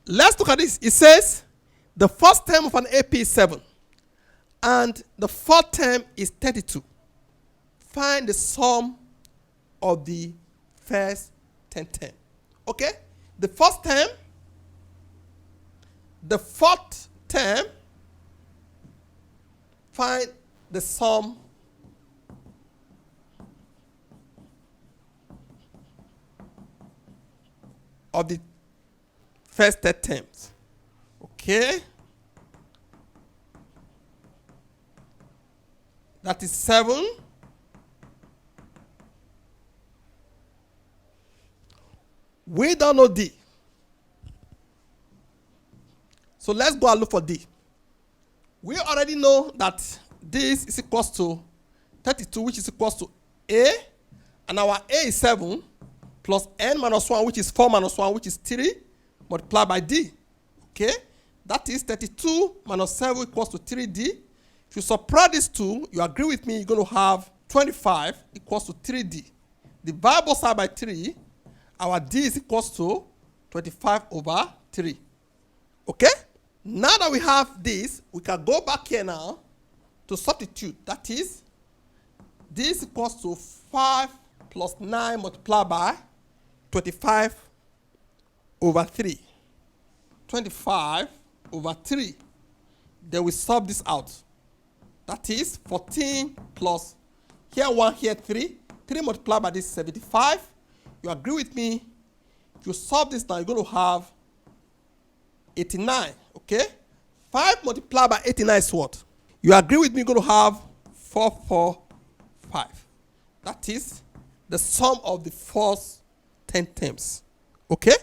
Let's look at this. It says the first term of an AP is 7 and the fourth term is 32. Find the sum of the first 10 terms. Okay? The first term, the fourth term, find the sum of the first 10 terms. Okay? That is 7. We don't know D. So let's go and look for D. We already know that this is equals to 32, which is equals to A, and our A is 7, plus n minus 1, which is 4 minus 1, which is 3, multiplied by D. Okay? That is 32 minus 7 equals to 3D. If you subtract these two, you agree with me, you're going to have 25 equals to 3D. Divide both sides by 3, our D is equals to 25 over 3. Okay? Now that we have this, we can go back here now to substitute. That is, this equals to 5 plus 9 multiplied by 25 over 3. 25 over 3. Then we sub this out. That is 14 plus, here 1, here 3. 3 multiplied by this is 75. You agree with me? If you solve this now, you're going to have 89. Okay? 5 multiplied by 89 is what? You agree with me? You're going to have 445. That is the sum of the first 10 terms. Okay?